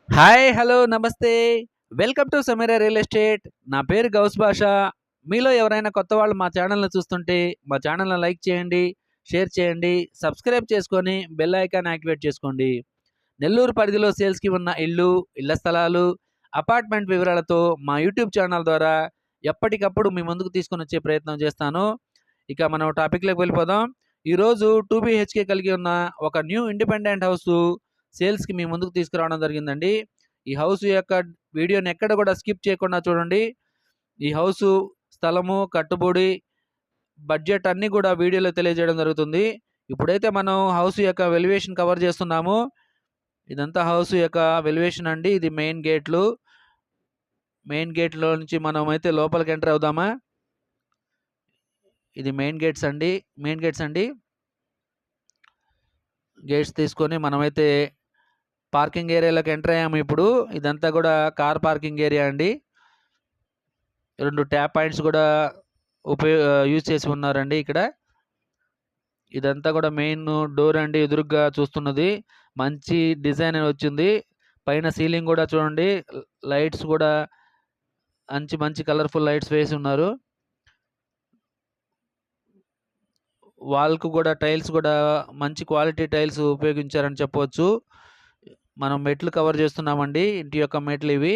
Hi! Hello! నమస్తే. Welcome to Sameera real estate. నా పేరు గౌస్ బాషా. మీలో ఎవరైనా కొత్త వాళ్ళు మా ఛానల్‌ని చూస్తుంటే, మా ఛానల్‌ని లైక్ చేయండి, షేర్ చేయండి, సబ్స్క్రైబ్ చేసుకొని బెల్ ఐకాన్ యాక్టివేట్ చేసుకోండి. నెల్లూరు పరిధిలో సేల్స్‌కి ఉన్న ఇళ్ళు, ఇళ్ల స్థలాలు, అపార్ట్మెంట్ వివరాలతో మా యూట్యూబ్ ఛానల్ ద్వారా ఎప్పటికప్పుడు మీ ముందుకు తీసుకొనొచ్చే ప్రయత్నం చేస్తాను. ఇక మనం టాపిక్‌లోకి వెళ్ళిపోదాం. ఈరోజు 2 బీహెచ్‌కే కలిగి ఉన్న ఒక న్యూ ఇండిపెండెంట్ హౌసు సేల్స్‌కి మీ ముందుకు తీసుకురావడం జరిగిందండి. ఈ హౌస్ యొక్క వీడియోని ఎక్కడ కూడా స్కిప్ చేయకుండా చూడండి. ఈ హౌసు స్థలము, కట్టుబడి, బడ్జెట్ అన్నీ కూడా వీడియోలో తెలియజేయడం జరుగుతుంది. ఇప్పుడైతే మనం హౌస్ యొక్క వాల్యుయేషన్ కవర్ చేస్తున్నాము. ఇదంతా హౌస్ యొక్క వాల్యుయేషన్ అండి. ఇది మెయిన్ గేట్లు. మెయిన్ గేట్‌లో నుంచి మనమైతే లోపలికి ఎంటర్ అవుదామా? ఇది మెయిన్ గేట్స్ అండి. గేట్స్ తీసుకొని మనమైతే పార్కింగ్ ఏరియాలోకి ఎంటర్ అయ్యాము ఇప్పుడు. ఇదంతా కూడా కార్ పార్కింగ్ ఏరియా అండి. 2 ట్యాప్ పాయింట్స్ కూడా యూజ్ చేసి ఉన్నారండి ఇక్కడ. ఇదంతా కూడా మెయిన్ డోర్ అండి. ఎదురుగ్గా చూస్తున్నది మంచి డిజైన్ వచ్చింది. పైన సీలింగ్ కూడా చూడండి. లైట్స్ కూడా మంచి కలర్‌ఫుల్ లైట్స్ వేసి ఉన్నారు. వాల్‌కు కూడా టైల్స్ కూడా మంచి క్వాలిటీ టైల్స్ ఉపయోగించారని చెప్పవచ్చు. మనం మెట్లు కవర్ చేస్తున్నామండి. ఇంటి యొక్క మెట్లివి.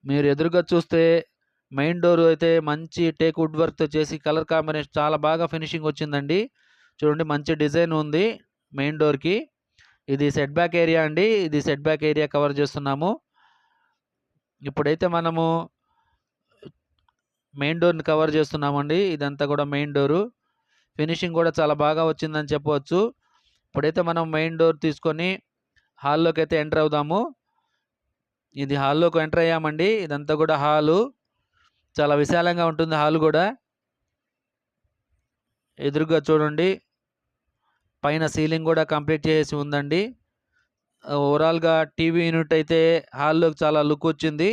మీరు ఎదురుగా చూస్తే మెయిన్ డోర్ అయితే మంచి టేక్ వుడ్ వర్క్‌తో చేసి కలర్ కాంబినేషన్ చాలా బాగా ఫినిషింగ్ వచ్చిందండి. చూడండి మంచి డిజైన్ ఉంది మెయిన్ డోర్‌కి. ఇది సెట్ బ్యాక్ ఏరియా అండి. ఇది సెట్ బ్యాక్ ఏరియా కవర్ చేస్తున్నాము. ఇప్పుడైతే మనము మెయిన్ డోర్‌ని కవర్ చేస్తున్నామండి. ఇదంతా కూడా మెయిన్ డోరు. ఫినిషింగ్ కూడా చాలా బాగా వచ్చిందని చెప్పవచ్చు. ఇప్పుడైతే మనం మెయిన్ డోర్ తీసుకొని హాల్లోకైతే ఎంటర్ అవుదాము. ఇది హాల్లోకి ఎంటర్ అయ్యామండి. ఇదంతా కూడా హాలు. చాలా విశాలంగా ఉంటుంది హాల్ గూడా. ఎదురుగా చూడండి. పైన సీలింగ్ గూడా కంప్లీట్ చేసేసి ఉందండి. ఓవరాల్‌గా టీవీ యూనిట్ అయితే హాల్లోకి చాలా లుక్ వచ్చింది.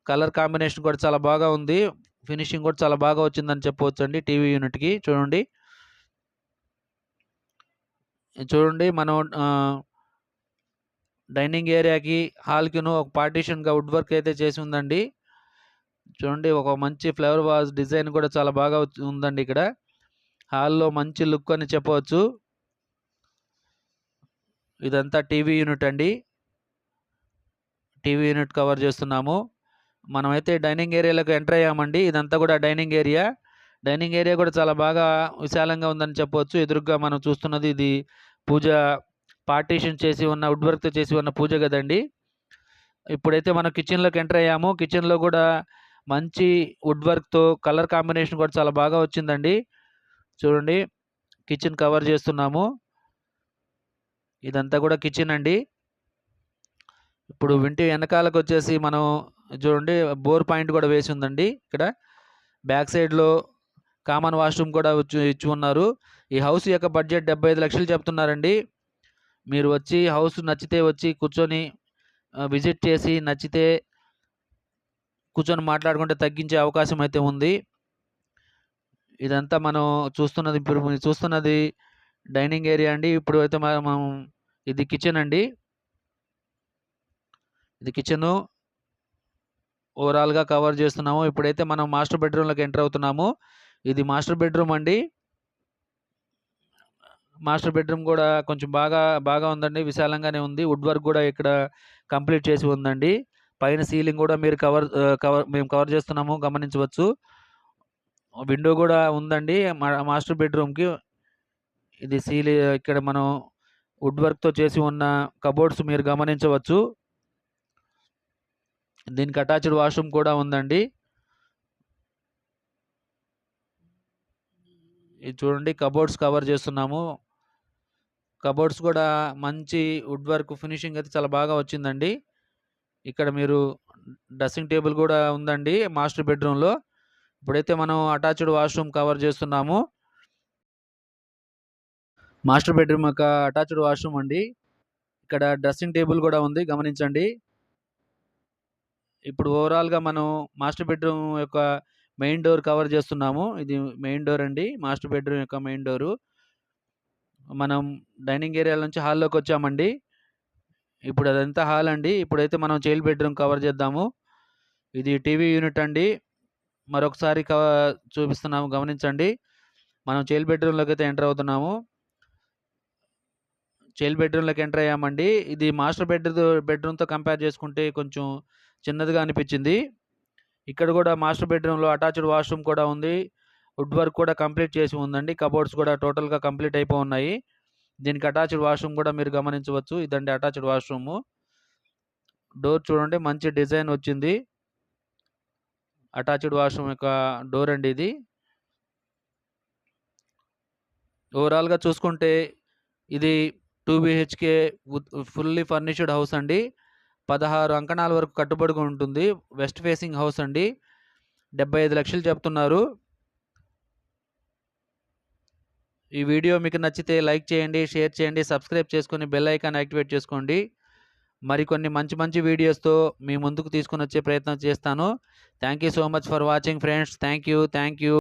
కలర్ కాంబినేషన్ కూడా చాలా బాగా ఉంది. ఫినిషింగ్ కూడా చాలా బాగా వచ్చిందని చెప్పవచ్చండి టీవీ యూనిట్‌కి. చూడండి. చూడండి మనం డైనింగ్ ఏరియాకి, హాల్‌కిను ఒక పార్టిషన్‌గా వుడ్ వర్క్ అయితే చేసి ఉందండి. చూడండి ఒక మంచి ఫ్లవర్ వాజ్ డిజైన్ కూడా చాలా బాగా ఉందండి ఇక్కడ. హాల్‌లో మంచి లుక్ అని చెప్పవచ్చు. ఇదంతా టీవీ యూనిట్ అండి. టీవీ యూనిట్ కవర్ చేస్తున్నాము. మనమైతే డైనింగ్ ఏరియాలోకి ఎంటర్ అయ్యామండి. ఇదంతా కూడా డైనింగ్ ఏరియా. డైనింగ్ ఏరియా కూడా చాలా బాగా విశాలంగా ఉందని చెప్పవచ్చు. ఎదురుగ్గా మనం చూస్తున్నది ఇది పూజ పార్టిషన్ చేసి ఉన్న వుడ్ వర్క్‌తో చేసి ఉన్న పూజ గదండి. ఇప్పుడైతే మనం కిచెన్‌లోకి ఎంటర్ అయ్యాము. కిచెన్‌లో గూడా మంచి వుడ్ వర్క్‌తో కలర్ కాంబినేషన్ కూడా చాలా బాగా వచ్చిందండి. చూడండి కిచెన్ కవర్ చేస్తున్నాము. ఇదంతా కూడా కిచెన్ అండి. ఇప్పుడు ఇంటి వెనకాలకొచ్చేసి మనం చూడండి బోర్ పాయింట్ కూడా వేసి ఉందండి ఇక్కడ. బ్యాక్ సైడ్‌లో కామన్ వాష్‌రూమ్ కూడా ఇచ్చి ఉన్నారు. ఈ హౌస్ యొక్క బడ్జెట్ 75,00,000 చెప్తున్నారండి. మీరు వచ్చి హౌస్ నచ్చితే వచ్చి కూర్చొని విజిట్ చేసి నచ్చితే కూర్చొని మాట్లాడుకుంటే తగ్గించే అవకాశం అయితే ఉంది. ఇదంతా మనం ఇప్పుడు మీరు చూస్తున్నది డైనింగ్ ఏరియా అండి. ఇప్పుడు అయితే మనం ఇది కిచెన్ అండి. ఇది కిచెను. ఓవరాల్‌గా కవర్ చేస్తున్నాము. ఇప్పుడైతే మనం మాస్టర్ బెడ్‌రూమ్‌లోకి ఎంటర్ అవుతున్నాము. ఇది మాస్టర్ బెడ్‌రూమ్ అండి. మాస్టర్ బెడ్‌రూమ్ గూడా కొంచెం బాగా ఉందండి. విశాలంగానే ఉంది. వుడ్ వర్క్ గూడా ఇక్కడ కంప్లీట్ చేసి ఉందండి. పైన సీలింగ్ గూడా మీరు మేము కవర్ చేస్తున్నాము గమనించవచ్చు. విండో గూడా ఉందండి మాస్టర్ బెడ్‌రూమ్‌కి. ఇది ఇక్కడ మనం వుడ్ వర్క్‌తో చేసి ఉన్న కబోర్డ్స్ మీరు గమనించవచ్చు. దీనికి అటాచ్డ్ వాష్‌రూమ్ కూడా ఉందండి. ఇది చూడండి కబోర్డ్స్ కవర్ చేస్తున్నాము. కబోర్డ్స్ కూడా మంచి వుడ్ వర్క్ ఫినిషింగ్ అయితే చాలా బాగా వచ్చిందండి. ఇక్కడ మీరు డ్రెస్సింగ్ టేబుల్ కూడా ఉందండి మాస్టర్ బెడ్‌రూమ్‌లో. ఇప్పుడైతే మనం అటాచ్డ్ వాష్‌రూమ్ కవర్ చేస్తున్నాము. మాస్టర్ బెడ్‌రూమ్ యొక్క అటాచ్డ్ వాష్‌రూమ్ అండి. ఇక్కడ డ్రెస్సింగ్ టేబుల్ కూడా ఉంది గమనించండి. ఇప్పుడు ఓవరాల్‌గా మనం మాస్టర్ బెడ్‌రూమ్ యొక్క మెయిన్ డోర్ కవర్ చేస్తున్నాము. ఇది మెయిన్ డోర్ అండి. మాస్టర్ బెడ్‌రూమ్ యొక్క మెయిన్ డోరు. మనం డైనింగ్ ఏరియా నుంచి హాల్లోకొచ్చామండి. ఇప్పుడు అదంతా హాల్ అండి. ఇప్పుడైతే మనం చైల్డ్ బెడ్‌రూమ్ కవర్ చేద్దాము. ఇది టీవీ యూనిట్ అండి. మరొకసారి చూపిస్తున్నాము గమనించండి. మనం చైల్డ్ బెడ్‌రూమ్‌లోకైతే ఎంటర్ అవుతున్నాము. చైల్డ్ బెడ్‌రూమ్‌లోకి ఎంటర్ అయ్యామండి. ఇది మాస్టర్ బెడ్‌రూమ్‌తో కంపేర్ చేసుకుంటే కొంచెం చిన్నదిగా అనిపించింది. ఇక్కడ కూడా మాస్టర్ బెడ్‌రూమ్‌లో అటాచ్డ్ వాష్‌రూమ్ కూడా ఉంది. వుడ్ వర్క్ కూడా కంప్లీట్ చేసి ఉందండి. కబోర్డ్స్ కూడా టోటల్‌గా కంప్లీట్ అయిపోయి ఉన్నాయి. దీనికి అటాచ్డ్ వాష్‌రూమ్ కూడా మీరు గమనించవచ్చు. ఇదండి అటాచ్డ్ వాష్‌రూము. డోర్ చూడండి మంచి డిజైన్ వచ్చింది. అటాచ్డ్ వాష్‌రూమ్ యొక్క డోర్ అండి ఇది. ఓవరాల్‌గా చూసుకుంటే ఇది 2 బీహెచ్‌కే ఫుల్లీ ఫర్నిష్డ్ హౌస్ అండి. 16 అంకణాల వరకు కట్టుబడి ఉంటుంది. వెస్ట్ ఫేసింగ్ హౌస్ అండి. 75,00,000 చెప్తున్నారు. ఈ వీడియో మీకు నచ్చితే లైక్ చేయండి, షేర్ చేయండి, సబ్స్క్రైబ్ చేసుకొని బెల్ ఐకాన్ యాక్టివేట్ చేసుకోండి. మరికొన్ని మంచి మంచి వీడియోస్‌తో మీ ముందుకు తీసుకొనొచ్చే ప్రయత్నం చేస్తాను. Thank you so much for watching friends. Thank you.